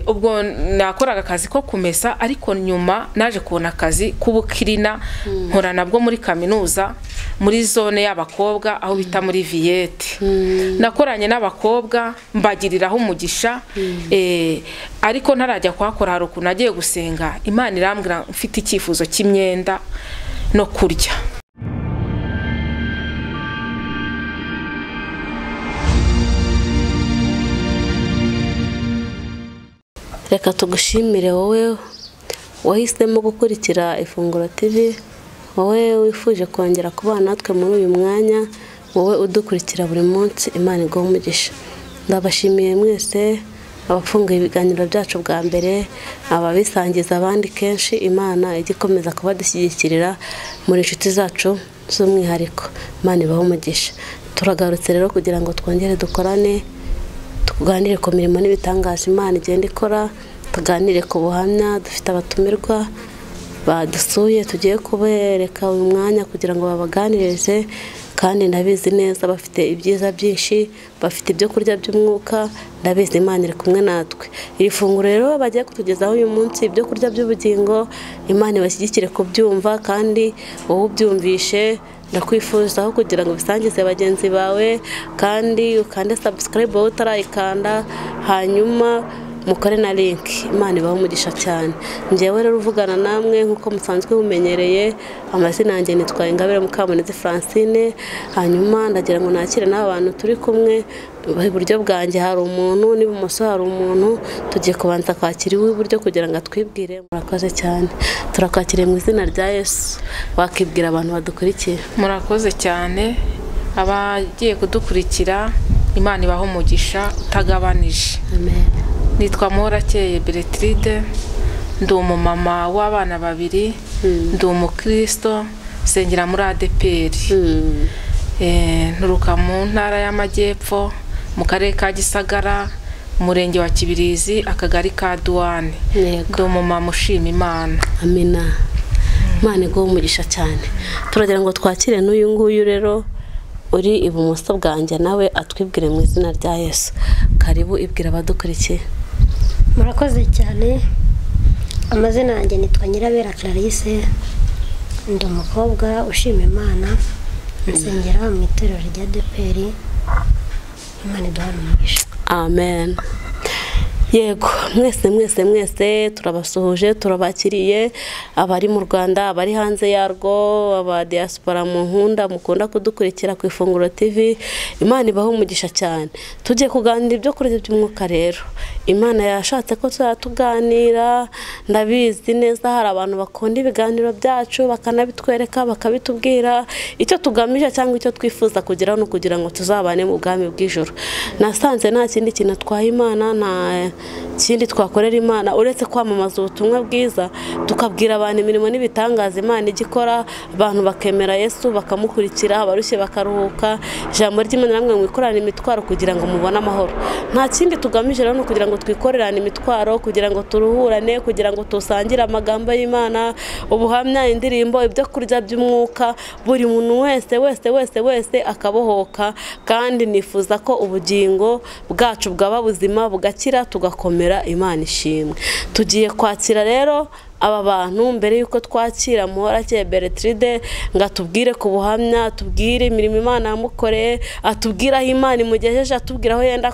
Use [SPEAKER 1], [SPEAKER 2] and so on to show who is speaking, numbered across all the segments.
[SPEAKER 1] ubwo nakoraga akazi ko kumesa ariko nyuma naje kubona akazi k'ubukirina nkora nabwo muri kaminuza muri zone y'abakobwa aho bita muri Viette nakoranye n'abakobwa mbagiriraho umugisha ariko ntarajya kwakora haruku nagiye gusenga Imana irambwira mfite icyifuzo cy'imyenda no kurya.
[SPEAKER 2] Reka tugushimire wowe wahisemo gukurikira Ifunguro TV, wowe wifuje kongera kubana natwe muri uyu mwanya, wowe udukurikira buri munsi. Imana iguhe umugisha. Ndabashimiye mwese abafunguye ibiganiro byacu bwa mbere, ababisangiza abandi kenshi. Imana igikomeza kubadushyigikirira muri inshuti zacu z'umwihariko. Imana ibahe umugisha. Turagarutse rero kugira ngo twongere dukorane, tuganire ku mirimo n'ibitangaza Imana igenda ikora, tuganire ku buhamya. Dufite abatumirwa badusuye tugiye kubereka uyu mwanya kugira ngo babaganirize, kandi ndabizi neza bafite ibyiza byinshi, bafite ibyo kurya by'umwuka. Ndabizi Imana iri kumwe natwe. Iri funguro rero bagiye kutugezaho uyu munsi, ibyo kurya by'ubugingo, Imana ibashyigikire kubyumva, kandi wowe ubyumvishe ndakwifuzaho kugira ngo bisangize bagenzi bawe, kandi ukande subscribe wowe utarayikanda, hanyuma mukore na link. Imana ibahe umugisha cyane. Njyewe rero uvugana namwe nkuko musanzwe mumenyereye, amazina yanjye nitwa Ingabire Mukamwene Francine. Hanyuma ndagira ngo nakire n'abantu turi kumwe. Iburyo bwanjye hari umuntu, n'ibumoso hari umuntu. Tugiye kubanza kwakira iburyo kugira ngo atwibwire. Murakoze cyane. Turakwakiriye mu izina rya Yesu. Wakibwira abantu badukurikiye.
[SPEAKER 1] Murakoze cyane abagiye kudukurikira. Imana ibahe umugisha utagabanije.
[SPEAKER 2] Amen.
[SPEAKER 1] Nitwa Beltirde, ndi umumama w'abana babiri, ndi umukristo, sengera muri ADPR. Nturuka mu ntara y'Amajyepfo, mu karere ka Gisagara, umurenge wa Kibirizi, akagari ka Duwane. Ndi umumama ushima Imana.
[SPEAKER 2] Amina. Imana iguhe umugisha cyane. Turagira ngo twakire n'uyu nguyu rero uri ibumoso bwanjye, nawe atwibwire mu izina rya Yesu. Karibu, ibwira abadukurikiye.
[SPEAKER 3] Murakoze cyane. Amazina yanjye nitwa Nyirabera Clarisse, ndi umukobwa ushima Imana, nsengera mu itorero rya ADPR. Imana iduhe umugisha.
[SPEAKER 2] Amen. Yego, mwese turabasuhuje, turabakiriye, abari mu Rwanda, abari hanze yarwo, aba diaspora mu nkunda mukunda kudukurikira ku Ifunguro TV. Imana ibahe umugisha cyane. Tugiye kuganira ibyo kurya by'umwuka rero. Imana yashatse ko tuganira. Ndabizi neza hari abantu bakunda ibiganiro byacu, bakanabitwereka, bakabitubwira icyo tugamije cyangwa icyo twifuza kugira no kugira ngo tuzabane mu bwami bw'ijuru. Nasanze nta kindi kintu twaha Imana, nta kindi twakorera Imana uretse kwamamaza ubutumwa bwiza, tukabwira abantu imirimo n'ibitangaza Imana igikora, abantu bakemera Yesu, bakamukurikira, abarushye bakaruhuka. Ijambo ry'Imana namwe mwikorana imitwaro kugira ngo mubone amahoro. Nta kindi tugamije rero no kugira ngo twikorerane imitwaro, kugira ngo turuhurane, kugira ngo tusangire amagambo y'Imana, ubuhamya, indirimbo, ibyo kurya by'umwuka, buri muntu wese akabohoka. Kandi nifuza ko ubugingo bwacu bwaba buzima bugakira, tugakomera. Imana ishimwe. Tugiye kwakira rero aba bantu. Mbere yuko twakira Muhorakeye Beltirde ngo atubwire ku buhamya, atubwire imirimo Imana yamukoreye, atubwire aho Imana imugejeje, atubwire aho yenda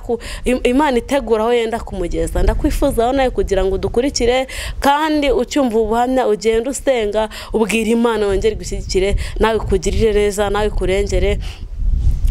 [SPEAKER 2] Imana itegura aho yenda kumugeza. Ndakwifuzaho nawe kugira ngo dukurikire, kandi ucyumva ubuhamya ugenda usenga, ubwira Imana wongere gushyigikire, nawe kugirire neza, nawe kurengere,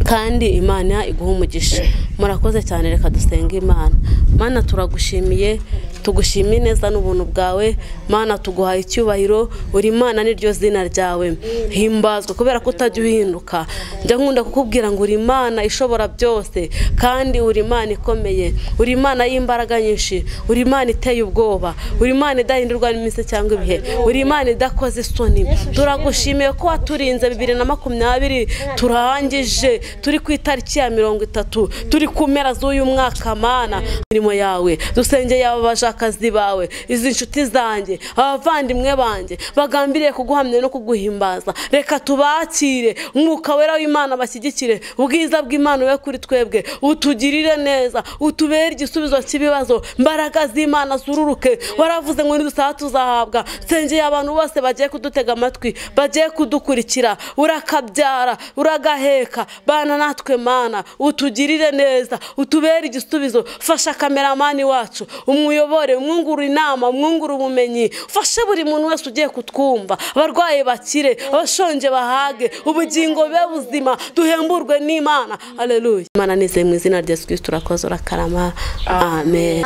[SPEAKER 2] kandi Imana iguhe umugisha. Murakoze cyane. Reka dusenge Imana. Mana, turagushimiye, tugushimiye neza n'ubuntu bwawe. Mana, tuguhaye icyubahiro. Uri Imana, niryo zina ryawe. Himbazwa kubera ko utajya uhinduka. Njya nkunda kukubwira ngo uri Imana ishobora byose, kandi uri Imana ikomeye. Uri Imana y'imbaraga nyinshi. Uri Imana iteye ubwoba. Uri Imana idahindurwa n'iminsi cyangwa ibihe. Uri Imana idakoze isoni. Turagushimiye ko waturinze 2020 turahangije, turi ku itariki ya 30, turi ku mpera z'uyu mwaka. Mana, imirimo yawe dusengeye ababaja abashakazi bawe, izi nshuti zanjye, abavandimwe banjye bagambiriye kuguhamya no kuguhimbaza, reka tubakire, umwuka wera w'Imana bashyigikire, ubwiza bw'Imana we kuri twebwe, utugirire neza, utubere igisubizo cy'ibibazo, mbaraga z'Imana zururuke. Waravuze ngo nidusaba tuzahabwa. Sengeye abantu bose bagiye kudutega amatwi, bagiye kudukurikira, urakabyara, uragaheka, bana natwe Mana, utugirire neza, utubere igisubizo. Fasha kameramani wacu, umuyobore, umwungura inama, umwungura ubumenyi, fashe buri muntu wese ugiye kutwumva, abarwaye bakire, abashonje bahage, ubugingo be buzima, duhemburwe n'Imana. Haleluya. Imana neze mu izina rya Yesu Kristo turakoze, urakarama. Amen.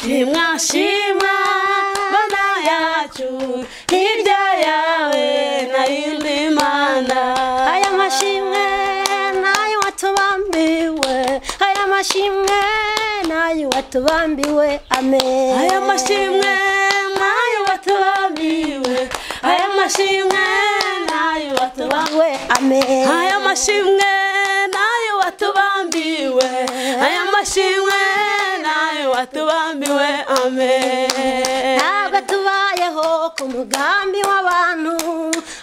[SPEAKER 2] Shimwa shimwa Mana yacu, hirya yawe na yindi Mana.
[SPEAKER 3] Aya mashimwe nayo watubambiwe, aya mashimwe nayo watubambiwe. Amen.
[SPEAKER 2] Aya mashimwe nayo watubambiwe, aya mashimwe nayo watubambiwe.
[SPEAKER 3] Amen.
[SPEAKER 2] Aya mashimwe nayo watubambiwe, aya mashimwe nayo watubambiwe. Amen.
[SPEAKER 3] Ntabwo tubayeho ku mugambi w'abantu,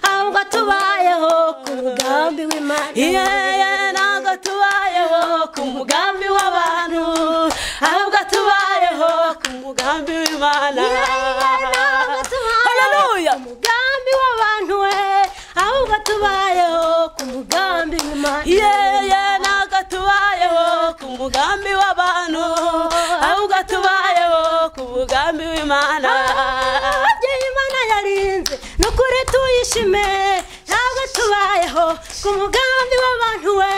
[SPEAKER 3] ahubwo tubayeho ku mugambi w'Imana.
[SPEAKER 2] Ntabwo tubayeho ku mugambi w'abantu, ahubwo tubayeho ku mugambi w'Imana. Haleluya.
[SPEAKER 3] Umugambi w'abantu we, ahubwo tubayeho ku mugambi w'Imana.
[SPEAKER 2] Ntabwo tubayeho ku mugambi w'abantu, ahubwo tubayeho ku mugambi w'Imana.
[SPEAKER 3] Imana yarinze n'ukuri tuyishime, ntabwo tubayeho ku mugambi w'abantu we,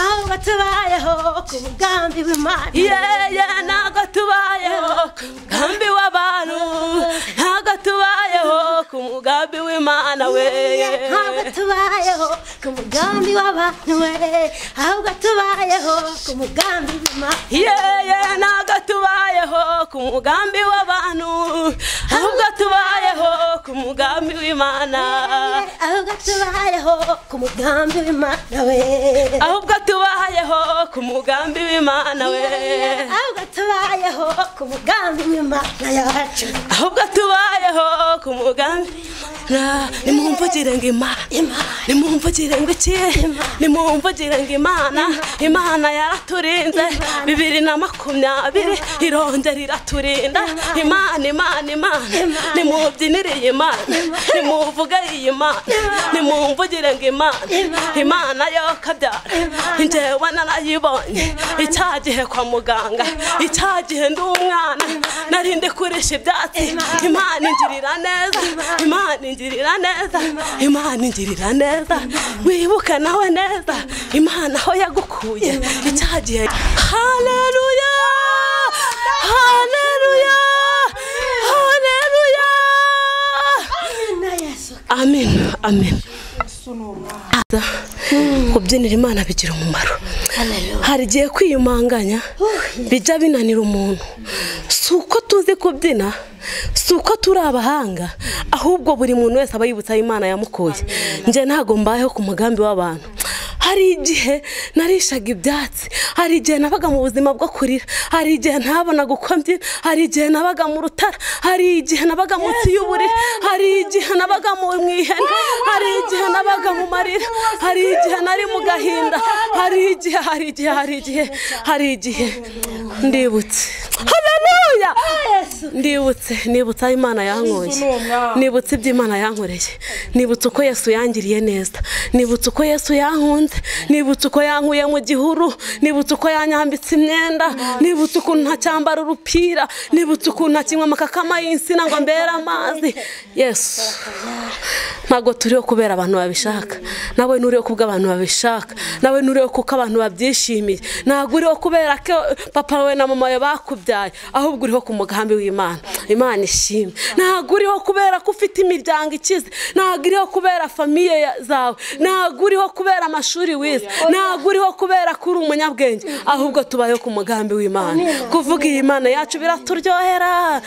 [SPEAKER 3] ahubwo tubayeho ku mugambi w'Imana.
[SPEAKER 2] Ntabwo tubayeho ku mugambi w'abantu, ntabwo tubayeho ku mugambi w'Imana we.
[SPEAKER 3] Ntabwo tubayeho ku mugambi w'abantu we, ahubwo tubayeho ku mugambi w'Imana.
[SPEAKER 2] Ntabwo tubayeho ku mugambi w'abantu, ahubwo tubayeho ku mugambi w'Imana.
[SPEAKER 3] Ahubwo tubayeho ku mugambi w'Imana we.
[SPEAKER 2] Ahubwo tubayeho ku mugambi w'Imana we.
[SPEAKER 3] Ahubwo tubayeho ku mugambi w'Imana yacu.
[SPEAKER 2] Ahubwo tubayeho ku mugambi. Nimumvugire ngo Imana, nimumvugire ngo iki, nimumvugire ngo Imana yaraturinze 2020 irongera iraturinda. Imana nimubyinire iyi Imana, nimuvuge iyi Imana, nimumvugire ngo Imana yo kabyara, njyewe narayibonye icyagihe kwa muganga, icyagihe ndi umwana nari ndi kurisha ibyatsi. Imana ingirira neza, Imana ingirira neza, Imana ingirira neza, wibuke nawe neza Imana aho yagukuye icyagihe. Haleluya, haleluya, haleluya. Amen, amen. Kubyinira Imana bigira umumaro. Hari igihe kwiyumanganya bijya binanira umuntu, si uko tuzi kubyina, si uko turi abahanga, ahubwo buri muntu wese aba yibutsa Imana yamukuye. Nje ntago mbayeho ku mugambi w'abantu. Hari igihe narishaga ibyatsi, hari igihe nabaga mu buzima bwo kurira, hari igihe ntabonaga uko mbyina, hari igihe nabaga mu rutara, hari igihe nabaga munsi y'uburiri, hari igihe nabaga mu ihene, hari igihe nabaga mu marira, hari igihe nari mu gahinda, hari igihe ndibutse. Haleluya. Nibutse Imana yankoye, nibutse ibyo Imana yankoreye, nibutse uko Yesu yangiriye neza, nibutse uko Yesu yankunze, nibutse uko yankuye mu gihuru, nibutse uko yanyambitse imyenda, nibutse ukuntu ntacyambara urupira, nibutse ukuntu ntakinywa amakakama y'insina ngo mbere amazi. Yesu ntago turiho kubera abantu babishaka, nawe nuriho kubwa abantu babishaka, nawe nuriho kuko abantu babyishimiye, ntago uriho kubera ko papa we na mama we bakubyaye, ahubwo uriho ku mugambi w'Imana. Imana ishimwe. Ntago uriho kubera ko ufite imiryango ikize, ntago uriho kubera famiye zawe, ntago uriho kubera amashuri wize, ntago uriho kubera ko uri umunyabwenge, ahubwo tubayeho ku mugambi w'Imana. Kuvuga iyi Imana yacu biraturyohera.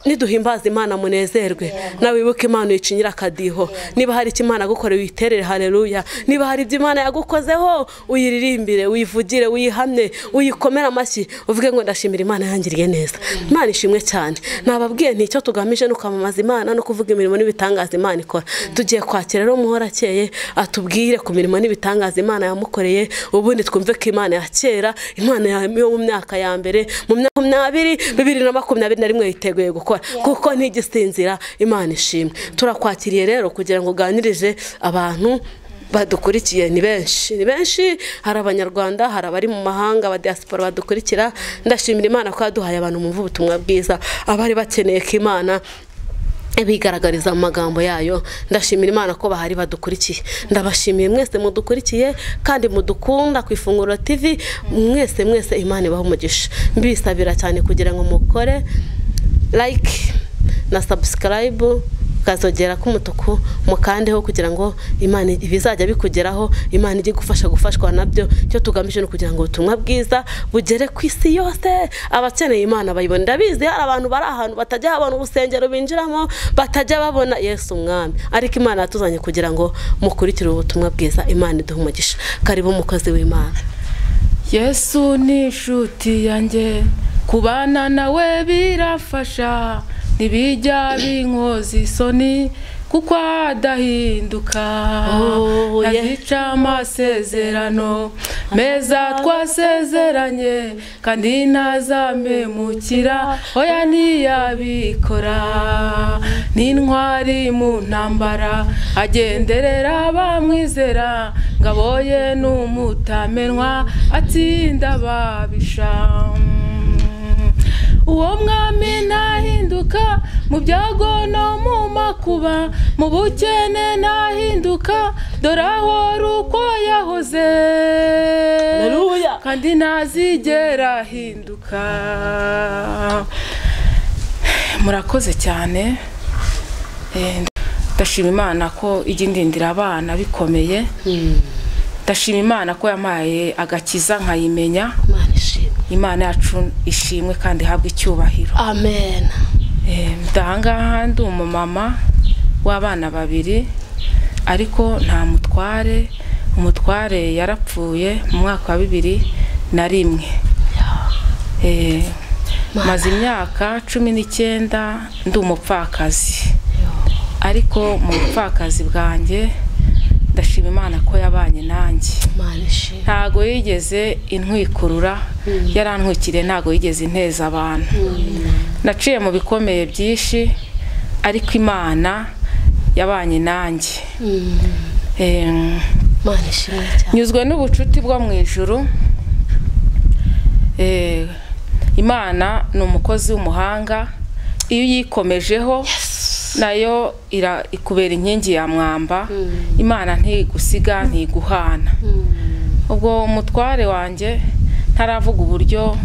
[SPEAKER 2] niduhimbaza Imana munezerwe nawe wibuke Imana yicinyira akadiho niba hari icyo Imana yagukoreye witerere haleluya niba hari ibyo Imana yagukozeho uyiririmbire uyivugire uyihamye uyikomera amashyi uvuge ngo ndashimira Imana yangiriye neza Imana ishimwe cyane nababwiye nti icyo tugamije no kwamamaza Imana no kuvuga imirimo n'ibitangaza Imana ikora tugiye kwakira rero muhorakeye atubwire ku mirimo n'ibitangaza Imana yamukoreye ubundi twumve ko Imana ya kera Imana yo mu myaka ya mbere mu myaka 2021 yiteguye gukora kuko ntigisinzira Imana ishimwe turakwakiriye rero kugira ngo uganirize abantu badukurikiye ni benshi hari abanyarwanda hari abari mu mahanga aba diaspora badukurikira ndashimira Imana ko yaduhaye abantu mu butumwa bwiza abari bakeneye ko Imana bigaragariza mu magambo yayo ndashimira Imana ko bahari badukurikiye ndabashimiye mwese mudukurikiye kandi mudukunda ku Ifunguro TV mwese Imana ibaho umugisha mbisabira cyane kugira ngo mukore like na subscribe kazogera kumutuku mukandeho kugira ngo Imana ibizajya bikugeraho Imana ije gufashwa nabyo cyo tugamije no kugira ngo ubutumwa bwiza bugere ku isi yose abakeneye Imana bayibona ndabizi hari abantu bari ahantu batajya babona ubusengero binjiramo batajya babona Yesu umwami ariko Imana yatuzanye kugira ngo mukurikire ubutumwa bwiza Imana iduhe umugisha karibu umukozi w'Imana
[SPEAKER 1] Yesu ni inshuti yanjye kubana nawe birafasha nibijya binkozi isoni kuko adahinduka azica amasezerano meza twasezeranye kandi ntazamemukira oya ntiyabikora n'intwari mu ntambara agenderera bamwizera ngaboye n'umutamenwa atsinda babisha uwo mwami nahinduka mu byago no mu makuba mu bukene nahinduka dore aho uko yahoze kandi ntazigera ahinduka murakoze cyane ndashima Imana ko ijya indindira abana bikomeye ndashima Imana ko yampaye agakiza nkayimenya Imana yacu ishimwe kandi habwe icyubahiro
[SPEAKER 2] amen
[SPEAKER 1] ndahangaha ndi umumama w'abana babiri ariko nta umutware yarapfuye mu mwaka wa 2001 maze imyaka 19 ndi umupfakazi ariko mu bupfakazi bwanjye ndashima Imana ko yabanye nanjye ntago yigeze intwikurura yarantwikire ntago yigeze inteza abantu naciye mu bikomeye byinshi ariko Imana yabanye nanjye nyuzwe n'ubucuti bwo mu ijuru Imana ni umukozi w'umuhanga iyo yikomejeho nayo ikubera inkingi ya mwamba Imana ntigusiga ntiguhana ubwo umutware wanjye ntaravuga uburyo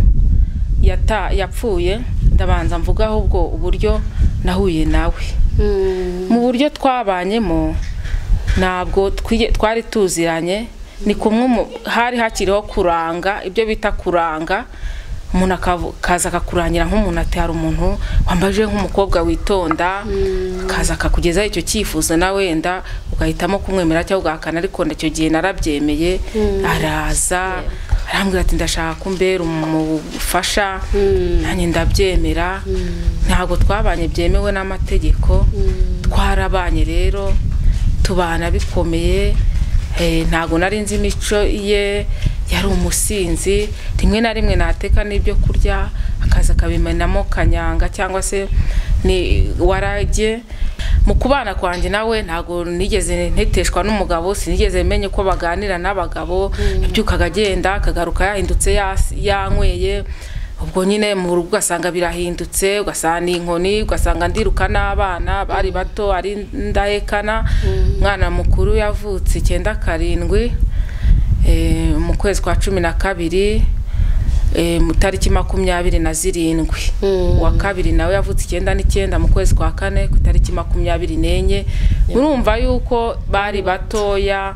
[SPEAKER 1] yapfuye ndabanza mvugaho ubwo uburyo nahuye nawe mu buryo twabanyemo ntabwo twari tuziranye ni kumwe hari hakiriho kuranga ibyo bita kuranga umuntu akaza akakurangira nk'umuntu atari umuntu wambaje nk'umukobwa witonda akaza akakugezaho icyo cyifuzo na wenda ugahitamo kumwemera cyangwa ugahakana ariko icyo gihe narabyemeye araza arambwira ati ndashaka kumbera umufasha nanjye ndabyemera ntabwo twabanye byemewe n'amategeko twarabanye rero tubana bikomeye ntabwo nari nzi imico ye yari umusinzi rimwe na rimwe nateka n'ibyo kurya akaza akabimenamo kanyanga cyangwa se ni warage mu kubana kwanjye nawe ntago nigeze nteteshwa n'umugabo sinigeze menye ko baganira n'abagabo byukaga agenda akagaruka yahindutse yanyweye ubwo nyine mu rugo ugasanga birahindutse ugasanga inkoni ugasanga ndiruka n'abana bari bato ari ndahekana umwana mukuru yavutse 97 mu kwezi kwa 12 mu tariki 27 wa kabiri nawe yavutse 9 mu kwezi kwa 4 ku tariki 24 urumva yuko bari batoya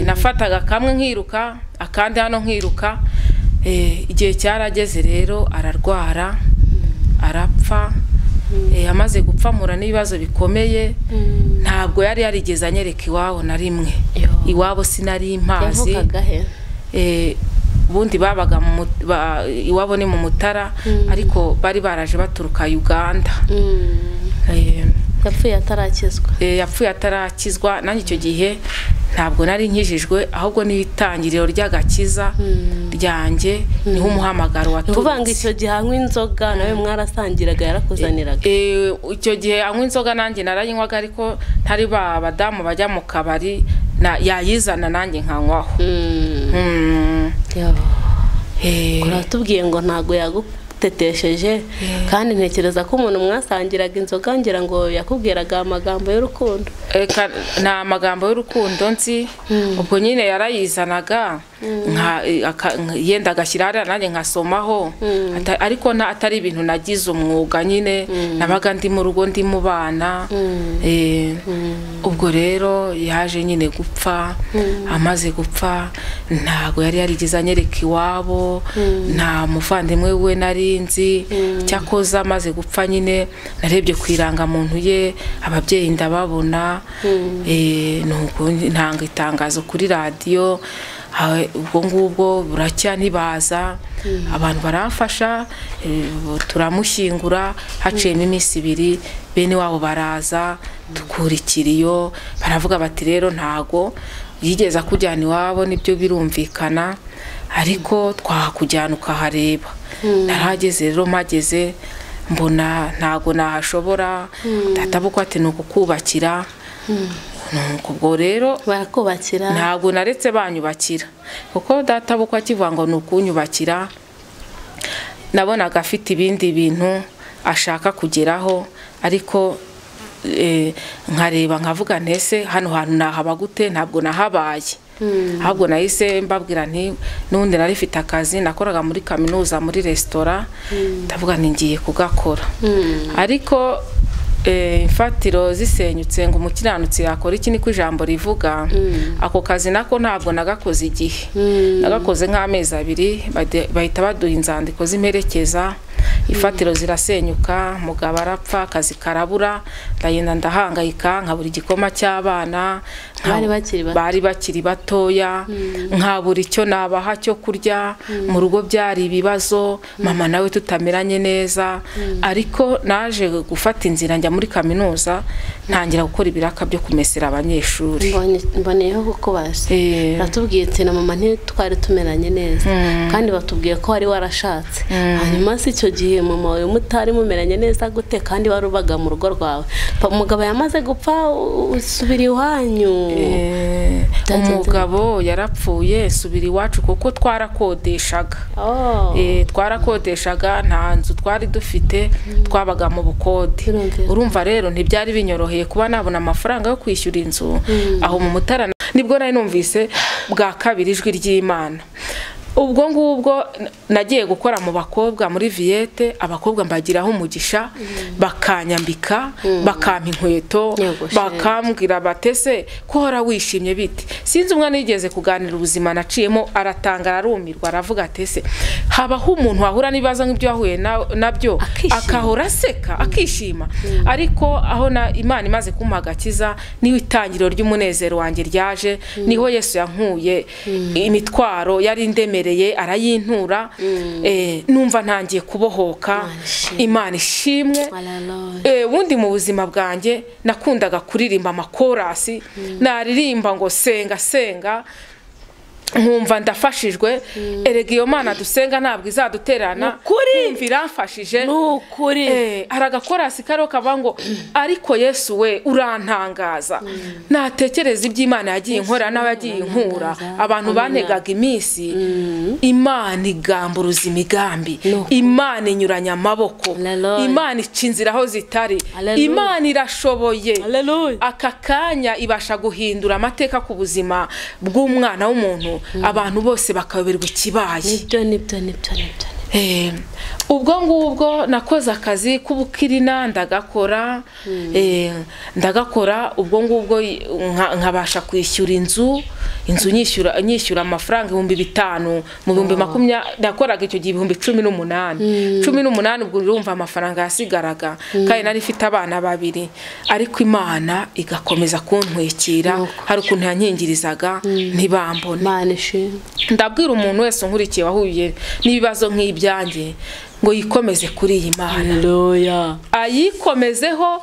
[SPEAKER 1] nafataga kamwe nkiruka akandi hano nkiruka igihe cyarageze rero ararwara arapfa amaze gupfa mpura n'ibibazo bikomeye ntabwo yari yarigeze anyereka iwabo na rimwe iwabo sinari impazi ubundi babaga iwabo ni mu Mutara ariko bari baraje baturuka Uganda. Yapfuye atarakizwa nanjye icyo gihe ntabwo nari nkijijwe ahubwo n'ibitangiriro ry'agakiza ryanjye niho umuhamagaro waturutse.
[SPEAKER 2] Kuvanga icyo gihe anywa inzoga nawe mwarasangiraga yarakuzaniraga?
[SPEAKER 1] Icyo gihe anywa inzoga nanjye narayinywaga ariko ntari abadamu bajya mu kabari yayizana nanjye nkanywaho.
[SPEAKER 2] Kuratubwiye ngo ntago yagutetesheje kandi ntekereza ko umuntu mwasangiraga inzoga ngira ngo yakubwiraga amagambo y'urukundo.
[SPEAKER 1] Na amagambo y'urukundo nzi ubwo nyine yarayizanaga yenda agashyira hariya nanjye nkasomaho ariko atari ibintu nagize umwuga nyine nabaga ndi mu rugo ndi mu bana. Ubwo rero yaje nyine gupfa. Amaze gupfa ntago yari yarigeze anyereka iwabo nta muvandimwe we narinzi. Cyakoza amaze gupfa nyine narebye ku irangamuntu ye ababyeyi ndababona nuko ntanga itangazo kuri radio. Ubwo ngubwo buracya ntibaza abantu baramfasha turamushyingura haciyemo iminsi 2 bene wabo baraza dukurikira iyo baravuga bati rero ntago yigeza kujyana iwabo nibyo birumvikana ariko twakujyana ukahareba. Narageze rero mageze mbona ntago nahashobora databukwa ati nuko kubakira ubwo rero
[SPEAKER 2] barakubakira
[SPEAKER 1] ntago naretse banyubakira kuko databukwa akivuga ngo nukunyubakira nabonaga afite ibindi bintu ashaka kugeraho ariko nkareba nkavuga ntese hano hantu nahaba gute ntabwo nahabaye. Ahubwo nahise mbabwira nti nundi narifite akazi nakoraga muri kaminuza muri restaurant ndavuga ngiye kugakora ariko imfatiro zisenyutse ngo umukiranutsi yakora iki niko ijambo rivuga. Ako kazi nako ntabwo nagakoze igihe nagakoze nk'amezi 2 bahita baduha inzandiko zimperekeza. Ifatiro zirasenyuka mugabo arapfa akazi karabura ndagenda ndahangayika nkabura igikoma cy'abana bari bakiri batoya nkabura icyo nabaha cyo kurya mu rugo byari ibibazo mama nawe tutameranye neza ariko naje gufata inzira njya muri kaminuza ntangira gukora ibiraka byo kumesera abanyeshuri.
[SPEAKER 2] Mboneyeho kukubaza natubwiye ati na mama ntitwari tumeranye neza kandi batubwiye ko wari warashatse hanyuma si icyo gihe mama wawe mutari mumeranye neza gute kandi warubaga mu rugo rwawe umugabo yamaze gupfa usubira iwanyu?
[SPEAKER 1] Umugabo yarapfuye subira iwacu kuko twarakodeshaga. Twarakodeshaga nta nzu twari dufite twabaga mu bukode. Urumva rero ntibyari binyoroheye kuba nabona amafaranga yo kwishyura inzu aho mu Mutara. Nibwo nari numvise bwa kabiri ijwi ry'Imana. Ubwo ngubwo nagiye gukora mu bakobwa muri Viete abakobwa mbagiraho umugisha bakanyambika bakampa inkweto bakambwira batese ko hora wishimye biti. Sinzi umwana yigeze kuganira ubuzima naciyemo aratanga arumirwa aravuga atese habaho umuntu wahura nibaza nk'ibyo yahuye nabyo akahora aseka akishima ariko aho Imana imaze kumagakiza niwe itangiriro ry'umunezero wanjye ryaje niho Yesu yankuye imitwaro yari ndemereye arayintura numva ntangiye kubohoka. Imana ishimwe. Wundi mu buzima bwanjye nakundaga kuririmba amakorasi naririmba ngo senga senga nkumva ndafashijwe erega iyo Mana dusenga ntabwo izaduterana kumva iramfashije
[SPEAKER 2] n'ukuri.
[SPEAKER 1] Aragakorasi karo kavango ariko Yesu we urantangaza natekereza iby'Imana yagiye inkora nawe yagiye inkura abantu bantegaga iminsi Imana igamburuza imigambi Imana inyuranya amaboko Imana icinzira aho zitari Imana irashoboye aka kanya ibasha guhindura amateka ku buzima bw'umwana w'umuntu abantu bose bakaberwa ikibaye.
[SPEAKER 2] Nibyo
[SPEAKER 1] ubwo ngubwo nakoze akazi k'ubukirina ndagakora ubwo ngubwo nkabasha kwishyura inzu nyishyura amafaranga 5,000 mu 2020 nakoraga icyo gihe 18,000 ubwo urumva amafaranga yasigaraga kandi nari mfite abana 2 ariko Imana igakomeza kuntwekira hari ukuntu yankingirizaga ntibambone. Ndabwira umuntu wese nkurikiye wahuye n'ibibazo nk'ibyanjye ngo yikomeze kuri iyi Mana, ayikomezeho,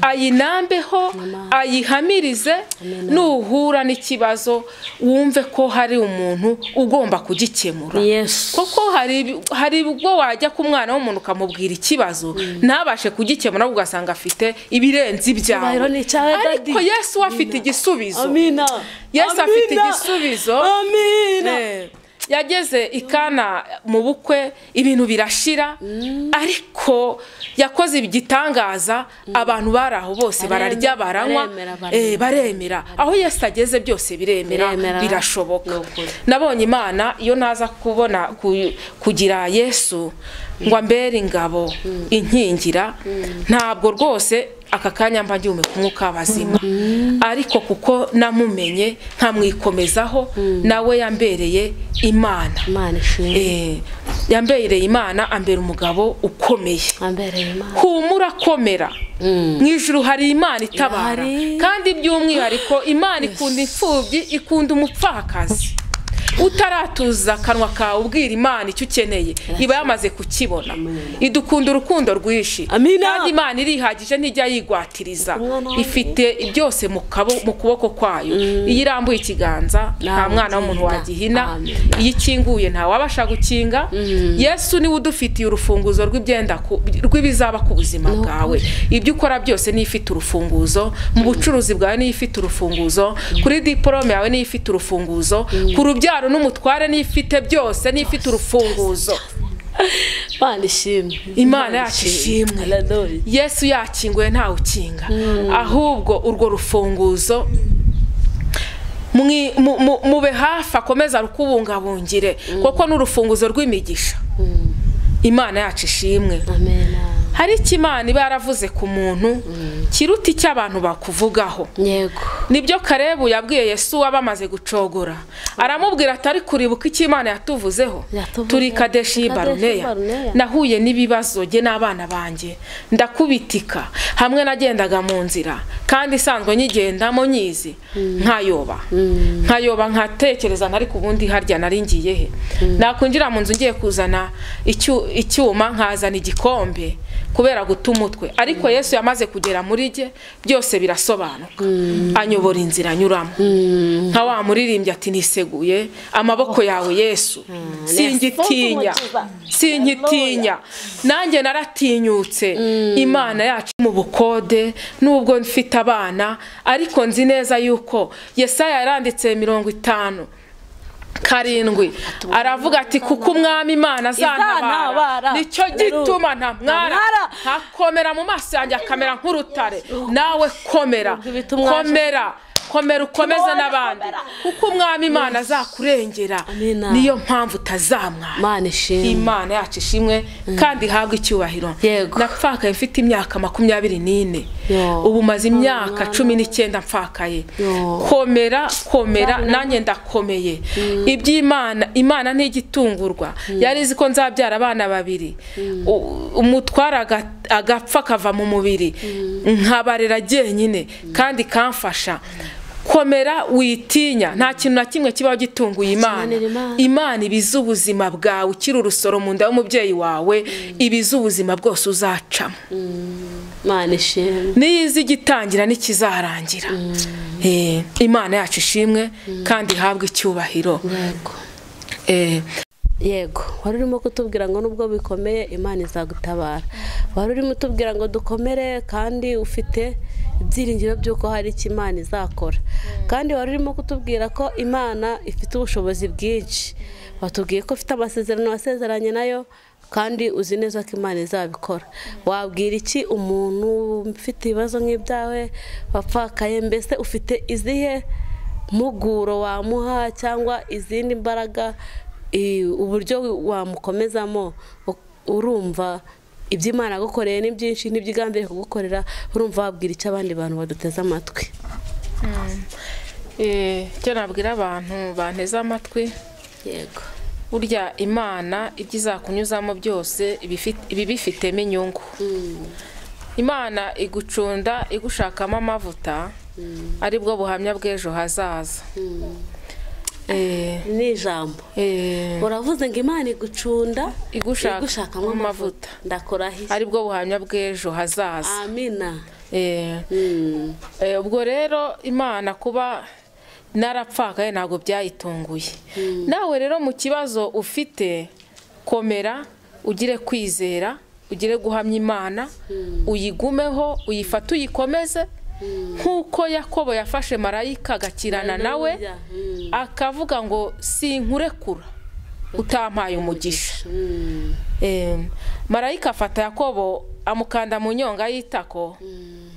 [SPEAKER 1] ayinambeho, ayihamirize. Nuhura n'ikibazo wumve ko hari umuntu ugomba kugikemura, kuko hari ubwo wajya ku mwana w'umuntu ukamubwira ikibazo ntabashe kugikemura ugasanga afite ibirenze ibyawe, ariko Yesu afite igisubizo. Yesu afite igisubizo. Yageze ikana mu bukwe ibintu birashira, ariko yakoze igitangaza, abantu baraho bose bararya baranywa baremera. Aho Yesu ageze byose biremera, birashoboka. Nabonye Imana iyo naza kubona kugira Yesu ngo ambere ingabo inkingira, ntabwo rwose aka kanya mba ngiye kumwuka bazima, ariko kuko namumenye nkamwikomezaho, nawe yambereye Imana. Yambereye Imana, ambera umugabo ukomeye. Humura komera, mwijuru hari Imana itabara, kandi by'umwihariko Imana ikunda imfubyi, ikunda umupfakazi. Utaratuza kanwa kawe ubwira Imana icyo ukeneye, iba yamaze kukibona. Idukunda urukundo rwishi, kandi Imana irihagije ntijya yigwatiriza, ifite byose mu kuboko kwayo. Iyo irambuye ikiganza nta mwana w'umuntu wagihina, iyo ikinguye nta wabasha gukinga. Yesu niwe udufitiye urufunguzo rw'ibizaba ku buzima bwawe. Ibyo ukora byose ni ifite urufunguzo, mu bucuruzi bwawe ni ifite urufunguzo, kuri diplome yawe ni ifite urufunguzo, ku rubyaro n'umutware ni ifite byose, ni ifite urufunguzo. Imana yacu ishimwe. Yesu yakinguye ntawe ukinga, ahubwo urwo rufunguzo mube hafi, akomeza rukubungabungire, kuko n'urufunguzo rw'imigisha. Imana yacu ishimwe. Hari ikimana iba yaravuze ku muntu kiruta icyo abantu bakuvugaho. Nibyo Karebu yabwiye Yesu abamaze gucogora, aramubwira atari kuribuka icyo Imana yatuvuzeho. Turi Kadeshi Baruneya, nahuye n'ibibazo jye n'abana banjye, ndakubitika hamwe nagendaga mu nzira, kandi isanzwe nyigendamo nyizi, nkayoba nkatekereza ntari kubundi harya nari ngiye he. Nakwinjira mu nzu ngiye kuzana icyuma nkazana igikombe kubera guta umutwe, ariko Yesu yamaze kugera muri jye byose birasobanuka, anyobora inzira anyuramo. Nka wa muririmbyi ati niseguye amaboko yawe Yesu, sinkitinya. Nanjye naratinyutse. Imana yacu mu bukode, nubwo mfite abana, ariko nzi neza yuko Yesaya yaranditse 50 karindwi aravuga ati kuko umwami Imana azantabara, nicyo gituma ntamwara, ntakomera mu maso yanjye akamera nk'urutare. Nawe komera ukomeze n'abandi, kuko umwami Imana azakurengera, niyo mpamvu utazamwara. Imana yacu ishimwe kandi ihabwe icyubahiro. Napfakaye mfite imyaka 24, ubu maze imyaka 19 mpfakaye. Komera nanjye ndakomeye. Imana ntigitungurwa, yari izi ko nzabyara abana 2, umutwara agapfa kava mu mubiri, nkabarera jyenyine kandi kamfasha. Komera witinya, nta kintu na kimwe kibaho gitunguye Imana. Imana ibiza ubuzima bwawe, ukiri urusoro mu nda y'umubyeyi wawe, ibiza ubuzima bwose uzacamo. Niyizi igitangira n'ikizarangira. Imana yacu ishimwe kandi ihabwe icyubahiro.
[SPEAKER 2] Yego, wari urimo kutubwira ngo nubwo bikomeye Imana izagutabara. Wari urimo kutubwira ngo dukomere kandi ufite ibyiringiro by'uko hari icyo Imana izakora. Kandi wari urimo kutubwira ko Imana ifite ubushobozi bwinshi. Watubwiye ko ufite amasezerano wasezeranye nayo, kandi uzi neza ko Imana izabikora. Wabwira iki umuntu ufite ibibazo nk'ibyawe, wapfakaye, mbese ufite izihe muguro wamuha cyangwa izindi mbaraga uburyo wamukomezamo urumva iby'Imana yagukoreye ni byinshi n'ibyigambiriye kugukorera urumva wabwira icyo abandi bantu baduteze amatwi.
[SPEAKER 1] Cyo nabwira abantu banteze amatwi,
[SPEAKER 2] yego
[SPEAKER 1] burya Imana ibyo izakunyuzamo byose ibi bifitemo inyungu. Imana igucunda igushakamo amavuta aribwo buhamya bw'ejo hazaza.
[SPEAKER 2] Ni ijambo uravuze ngo Imana igucunda
[SPEAKER 1] igushakamo amavuta
[SPEAKER 2] ndakorahiye
[SPEAKER 1] aribwo buhamya bw'ejo hazaza.
[SPEAKER 2] Amina.
[SPEAKER 1] Ubwo rero Imana kuba narapfakaye ntabwo byayitunguye. Nawe rero mu kibazo ufite komera, ugire kwizera, ugire guhamya Imana, uyigumeho, uyifate uyikomeze nk'uko Yakobo yafashe marayika agakirana nawe akavuga ngo sinkurekura utampaye umugisha. Marayika afata Yakobo amukanda mu nyonga y'itako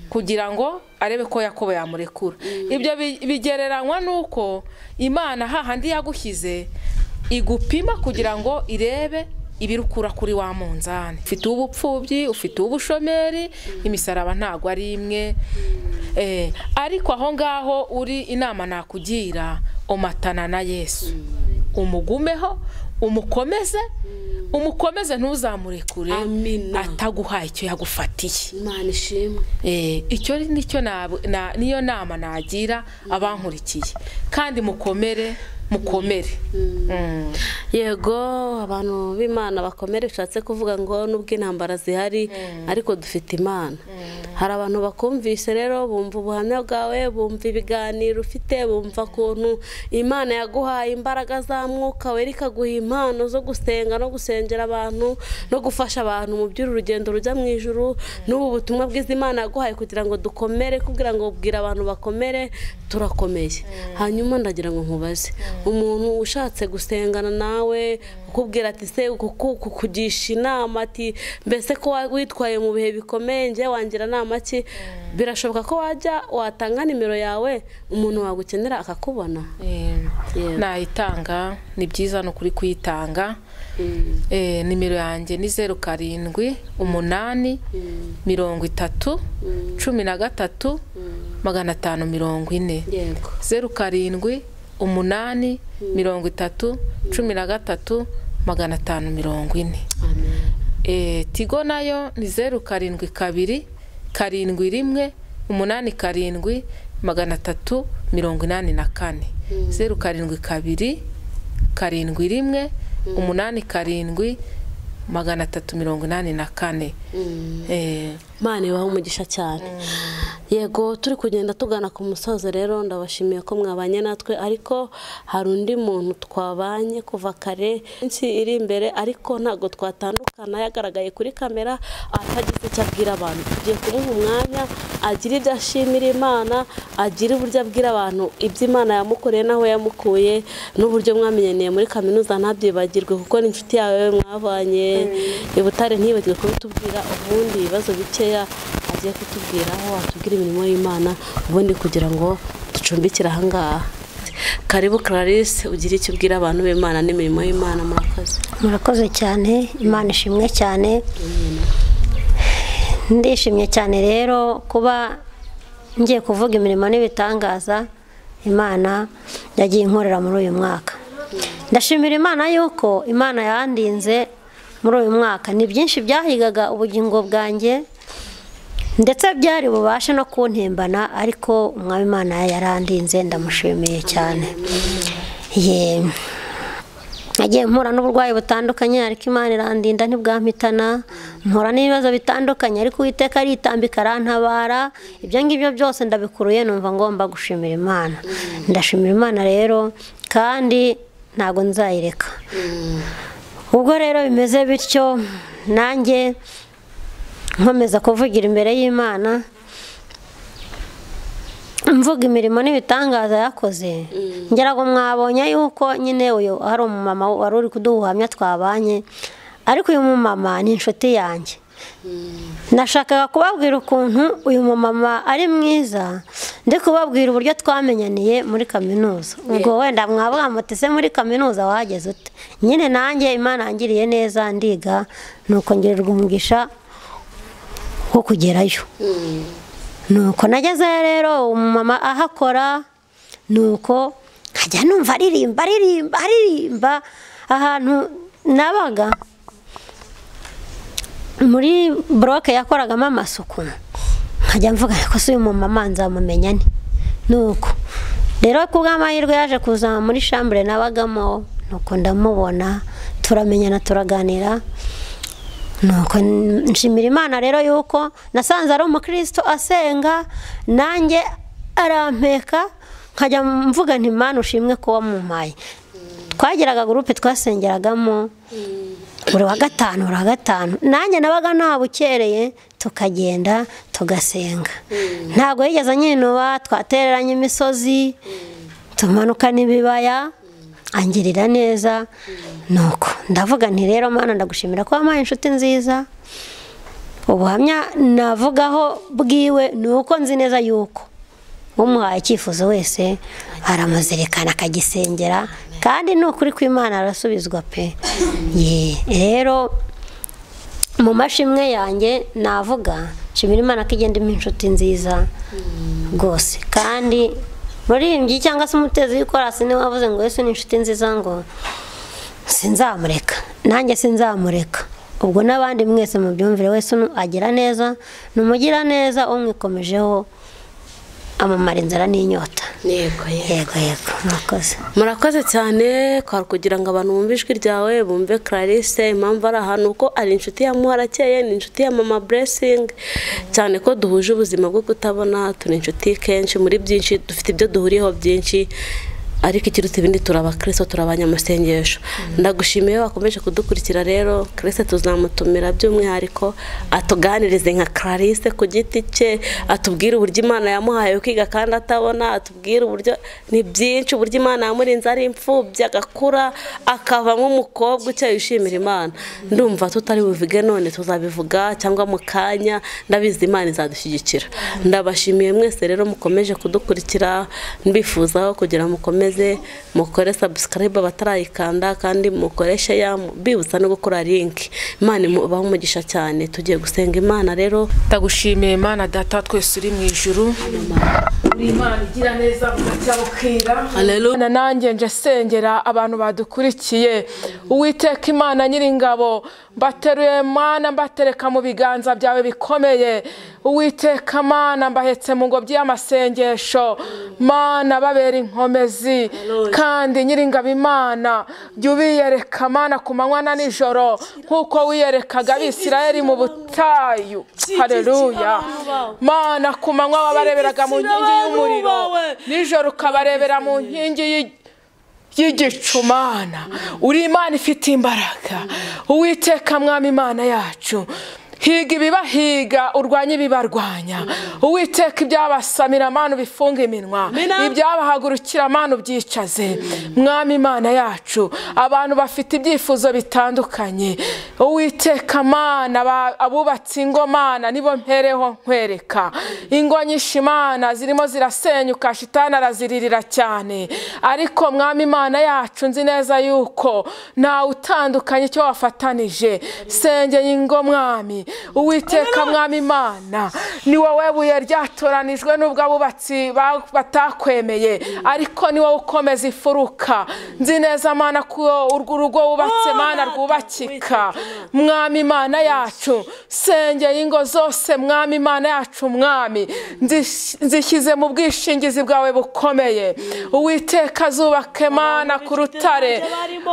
[SPEAKER 1] kugira ngo arebe ko Yakobo yamurekura. Ibyo bigereranywa nuko Imana hahandi yagushyize igupima kugira ngo irebe ibirukura kuri wa munzani. Ufite ubupfubyi, ufite ubushomeri, imisaraba ntago ari imwe. Ariko aho ngaho uri inama nakugira omatana na Yesu, umugumeho, umukomeze ntuzamurekure ataguhaye icyo yagufatiye.
[SPEAKER 2] Imana ishimwe.
[SPEAKER 1] Icyo niyo nama nagira abankurikiye, kandi mukomere.
[SPEAKER 2] Yego abantu b'Imana bakomere, ushatse kuvuga ngo nubwo intambara zihari ariko dufite Imana. Hari abantu bakumvise rero bumva ubuhamya bwawe, bumva ibiganiro ufite, bumva kuntu Imana yaguhaye imbaraga za mwuka wera, ikaguha impano zo gusenga no gusengera abantu no gufasha abantu mu by'urugendo rujya mu ijuru. N'ubu butumwa bwiza Imana yaguhaye kugira ngo dukomere, kugira ngo ubwire abantu bakomere, turakomeye. Hanyuma ndagira ngo nkubaze, umuntu ushatse gusengana nawe ukubwira ati se kukugisha inama ati mbese ko witwaye mu bihe bikomeye nje wangira nama ki, birashoboka ko watanga nimero yawe umuntu wagukenera akakubona?
[SPEAKER 1] Nayitanga, ni byiza no kuri kuyitanga. Nimero yanjye ni 07 8 30 13 540. 07 8 30 13 540. Tigo nayo ni 07 2 71 87 384. 07 2 71 87 384.
[SPEAKER 2] Mane waho umugisha cyane. Yego turi kugenda tugana ku musozo rero, ndabashimiye ko mwabanye natwe, ariko hari undi muntu twabanye kuva kare insi iri imbere ariko ntago twatandukana, yagaragaye kuri kamera atagize icyo abwira abantu. Tugiye kumuha umwanya agira ibyo ashimira Imana, agira uburyo abwira abantu iby'Imana yamukoreye naho yamukuye, n'uburyo mwamenyaniye muri kaminuza ntabyibagirwe kuko ni inshuti yawe mwavanye i Butare, ntibagirwe kubitubwira. Ubundi ibibazo bikeya agiye kutubwiraho, atubwira imirimo y'Imana ubundi kugira ngo ducumbikire aha ngaha. Karibu Clarisse, ugira icyo ubwira abantu b'Imana n'imirimo y'Imana.
[SPEAKER 3] Murakoze cyane, Imana ishimwe cyane. Ndishimye cyane rero kuba ngiye kuvuga imirimo n'ibitangaza Imana yagiye inkorera muri uyu mwaka. Ndashimira Imana yuko Imana yandinze muri uyu mwaka. Ni byinshi byahigaga ubugingo bwanjye ndetse byari bubashe no kuntembana, ariko umwami Imana yarandinze, ndamushimiye cyane. Nagiye mpura n'uburwayi butandukanye ariko Imana irandinda ntibwampitana, mpura n'ibibazo bitandukanye ariko Uwiteka aritambika arantabara. Ibyo ngibyo byose ndabikuruye, numva ngomba gushimira Imana. Ndashimira Imana rero kandi ntago nzayireka. Ubwo rero bimeze bityo, nanjye nkomeza kuvugira imbere y'Imana, mvuga imirimo n'ibitangaza yakoze. Ngera ngo mwabonye yuko nyine uyu hari umumama wari uri kuduhamya twabanye, ariko uyu mumama ni inshuti yanjye. Nashakaga kubabwira ukuntu uyu mumama ari mwiza, ndi kubabwira uburyo twamenyaniye muri kaminuza. Ubwo wenda mwavuga muti se muri kaminuza wageze ute? Nyine nanjye Imana yangiriye neza ndiga nuko ngirirwa umugisha wo kugerayo. Nuko nageze rero umumama ahakora, nuko nkajya numva aririmba ahantu nabaga muri bloke yakoragamo amasuku. Nkajya mvuga ko se uyu mumama nzamumenya ni. Nuko rero kubw'amahirwe yaje kuza muri chambre nabagamo, nuko ndamubona turamenyana turaganira. Nuko nshimira Imana rero yuko nasanze ari umukristo asenga, nanjye arampeka, nkajya mvuga nti Imana ushimwe ko wamumpaye. Twagiraga groupe twasengeragamo buri wa gatanu, nanjye nabaga nabukereye tukagenda tugasenga. Ntabwo yigeze anyinuba, twatereranye imisozi tumanuka n'ibibaya, angirira neza. Nuko ndavuga nti rero Mana ndagushimira ko wampaye inshuti nziza. Ubuhamya navugaho bwiwe nuko nzi neza yuko umuhaye icyifuzo wese aramuzirikana akagisengera, kandi nukuri kw'Imana arasubizwa pe. Rero mu mashimwe yanjye navuga nshimira Imana ko igenda impa inshuti nziza rwose. Kandi muririmbyi cyangwa se umutezi w'ikorasi niwe wavuze ngo Yesu ni inshuti nziza, ngo sinzamureka. Nanjye sinzamureka. Ubwo n'abandi mwese mubyumvire, Yesu agira neza, numugira neza umwikomejeho amamara inzara n'inyota.
[SPEAKER 2] Yego
[SPEAKER 3] murakoze.
[SPEAKER 2] Murakoze cyane kugira ngo abantu bumve ijwi ryawe, bumve Clarisse impamvu ari ahantu, uko ari inshuti ya Muharakeye, ni inshuti ya Mama Blessing, cyane ko duhuje ubuzima bwo kutabona, turi inshuti kenshi muri byinshi, dufite ibyo duhuriyeho byinshi, ariko ikiruta ibindi turabakristo, turabanyamasengesho. Ndagushimiye wakomeje kudukurikira rero. Clarisse tuzamutumira by'umwihariko atuganirize nka Clarisse ku giti cye, atubwire uburyo Imana yamuhaye kwiga kandi atabona, atubwire uburyo ni byinshi, uburyo Imana yamurinze ari imfubyi agakura akavamo umukobwa ucyaye yishimira Imana. Ndumva tutari buvuge none, tuzabivuga cyangwa mu kanya, ndabizi Imana izadushyigikira. Ndabashimiye mwese rero mukomeje kudukurikira, mbifuzaho kugira mukomeze mukore subscribe batarayikanda, kandi mukoreshe ya bibutsa no gukora link. Imana imubaho umugisha cyane. Tugiye gusenga Imana rero.
[SPEAKER 1] Ndagushimiye Mana Data twese uri mu ijuru, uri Imana igira neza mugacyabukira.
[SPEAKER 2] Haleluya.
[SPEAKER 1] Nanjye nje sengera abantu badukurikiye. Uwiteka Imana Nyiringabo, mbateruye Mana, mbatereka mu biganza byawe bikomeye. Uwiteka Mana, mbahetse mu ngobyi y'amasengesho. Mana babera inkomezi, kandi Nyiringabo Imana jya ubiyereka Mana ku manywa na nijoro, nkuko wiyerekaga Abisirayeli mu butayu. Haleluya. Mana ku manywa wabareberaga mu nkingi y'umuriro, nijoro ukabarebera mu nkingi y'igicu. Mana uri Imana ifite imbaraga. Uwiteka Mwami Imana yacu, higa ibibahiga, urwanya ibibarwanya. Uwiteka ibyabasamira Mana bifunga iminwa, ibyabahagurukira Mana byicaze. Mwami Imana yacu, abantu bafite ibyifuzo bitandukanye. Uwiteka Mana, abubatse ingo Mana nibo mpereho nkwereka. Ingo nyinshi Mana zirimo zirasenyuka, shitani araziririra cyane, ariko Mwami Imana yacu nzi neza yuko nta utandukanye icyo wafatanije. Sengeye ingo Mwami. Uwiteka Mwami Imana, ni wowe buye ryatoranijwe n'ubwo abubatsi batakwemeye, ariko ni wowe ukomeza ifuruka. Nzi neza Mana ko urwo rugo wubatse Mana rwubakika. Mwami Imana yacu, sengeye ingo zose Mwami Imana yacu, Mwami nzishyize mu bwishingizi bwawe bukomeye. Uwiteka zubake Mana ku rutare.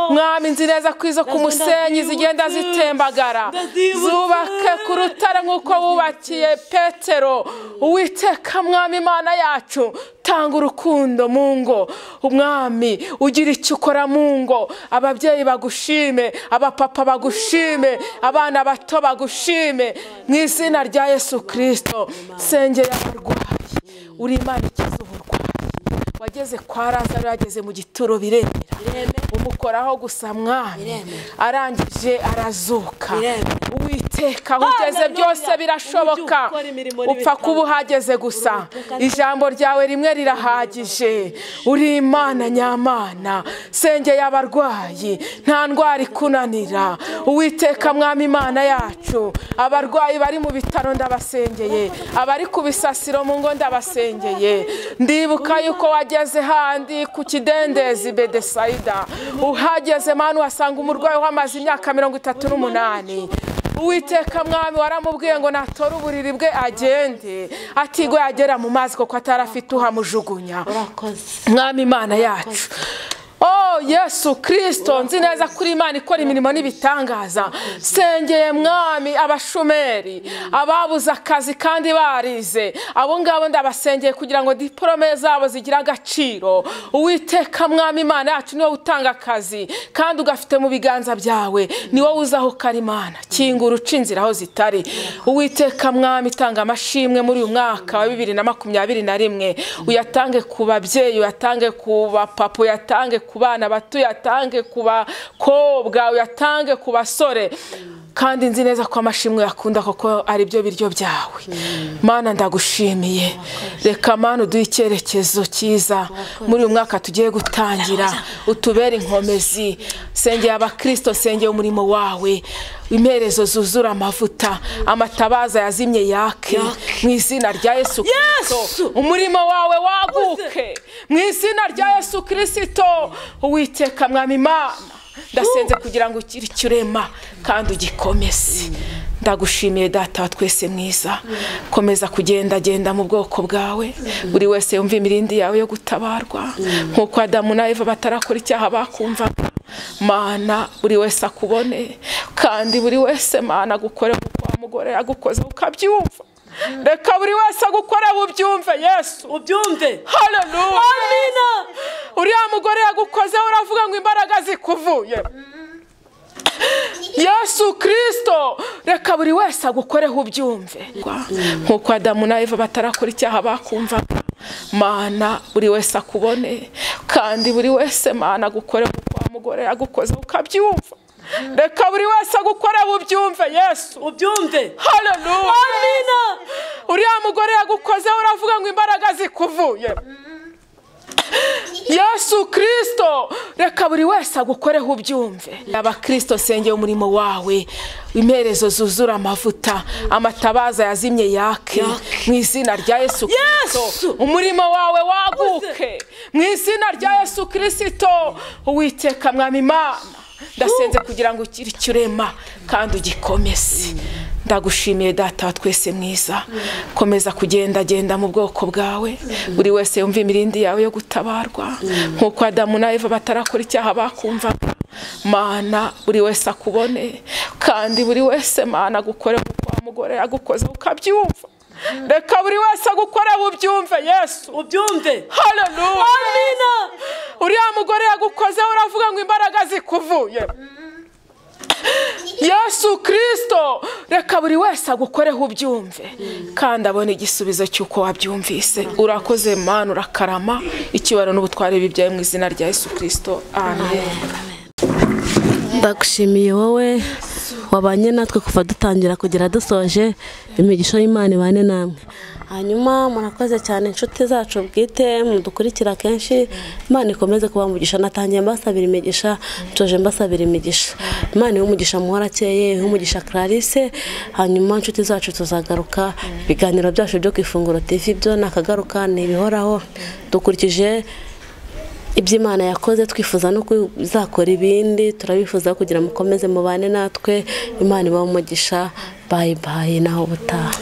[SPEAKER 1] Mwami nzi neza ko izo ku musenyi zigenda zitembagara, zubake ku rutare nk'uko wubakiye Petero. Uwiteka Mwami Imana yacu, tanga urukundo mu ngo. Umwami ugira icyo ukora mu ngo, ababyeyi bagushime, abapapa bagushime, abana bato bagushime, mu izina rya Yesu Kristo. Sengera abarwayi, uri Imana ikiza uburwayi. Wageze kwa Lazaro, yageze mu gituro biremera. mukoraho gusa mwami arangije arazuka Uwiteka ugeze byose birashoboka upfa kuba uhageze gusa ijambo ryawe rimwe rirahagije uri Imana nyamana sengeye abarwayi nta ndwara ikunanira Uwiteka mwami Imana yacu abarwayi bari mu bitaro ndabasengeye abari ku bisasiro mu ngo ndabasengeye ndibuka yuko wageze handi ku kidendezi Bedesaida uhageze manu wasanga umurwayi wamaze imyaka 38 Uwiteka mwami waramubwiye ngo natora uburiri bwe agende atigwe yagera mu mazi kuko atarafite uhamujugunya mwami Imana yacu Yesu Kristo nzi neza kuri Imana ikora imirimo n'ibitangaza sengeye mwami abashomeri ababuza akazi kandi barize abo ngabo ndabasengeye kugira ngo diplome zabo zigira agaciro Uwiteka mwami Imana yacu niwe utanga akazi kandi ugafite mu biganza byawe niwe uzaho Karimana kingura ucinzira aho zitari Uwiteka mwami tanga amashimwe muri uyu mwaka wa 2021 uyatange ku babyeyi uyatange ku bapapa uyatange ku bana bato yatange ku bakobwa uyatange ku basore kandi nzi neza ko amashimwe yakunda koko ari byo biryo byawe Mana ndagushimiye reka Mana uduhe icyerekezo cyiza muri uyu mwaka tugiye gutangira utubere inkomezi sengeye abakristo sengeye umurimo wawe imperezo zuzura amavuta amatabaza yazimye yake mu izina rya Yesu Kristo umurimo wawe waguke mu izina rya Yesu Kristo Uwiteka mwami Imana ndasenze kugira ngo ukirema kandi ugikomeze ndagushimiye data wa twese mwiza komeza kugenda mu bwoko bwawe buri wese yumva imirindi yawe yo gutabarwa nkuko Adamu na Eva batarakora icyaha bakumva Mana buri wese akubone kandi buri wese Mana gukore kwa mugore agukoze ukabyumva reka buri wese agukore ubyumve Yesu ubyumve haleluya amina uriya mugore yagukoze uravuga ngo imbaraga zikuvuye Yesu Kristo reka buri wese agukore ubyumve nkuko Adamu na Eva batarakora icyaha bakumva Mana buri wese akubone kandi buri wese Mana gukore kwa mugore agukoze ukabyumva reka buri wese agukore ubyumve Yesu ubyumve haleluya amina uriya mugore yagukoze uravuga ngo imbaraga zikuvuye Yesu Kristo reka buri wese agukore ubyumve abakristo sengeye umurimo wawe imperezo zuzura amavuta amatabaza yazimye yake mu izina rya Yesu Kristo umurimo wawe waguke mu izina rya Yesu Kristo Uwiteka mwami Imana ndasenze kugira ngo ukirema kandi ugikomeze ndagushimiye data wa twese mwiza komeza kugenda mu bwoko bwawe buri wese yumva imirindi yawe yo gutabarwa nkuko Adamu na Eva batarakora icyaha bakumva Mana buri wese akubone kandi buri wese Mana gukore kwa mugore agukoze ukabyumva reka buri wese agukore ubyumve Yesu ubyumve haleluya amina uriya mugore yagukoze uravuga ngo imbaraga zikuvuye Yesu Kristo reka buri wese agukore ubyumve kandi abone igisubizo cy'uko wabyumvise urakoze Mana urakarama icyubaro n'ubutware bibyaye mu izina rya Yesu Kristo amen
[SPEAKER 2] ndagushimiye wowe wabanye natwe kuva dutangira kugera dusoje imigisha y'Imana ibane namwe hanyuma murakoze cyane inshuti zacu bwite mudukurikira kenshi Imana ikomeze kubamugisha natangiye mbasabira imigisha nsoje mbasabira imigisha Imana y'umugisha muhorakeye umugisha Clarisse hanyuma inshuti zacu tuzagaruka ibiganiro byacu byo kwifunguro TV byo nakagaruka nibihoraho dukurikije iby'Imana yakoze twifuza no kuzakora ibindi turabifuza kugira mukomeze mubane natwe Imana ibamugisha bye bye naho butaha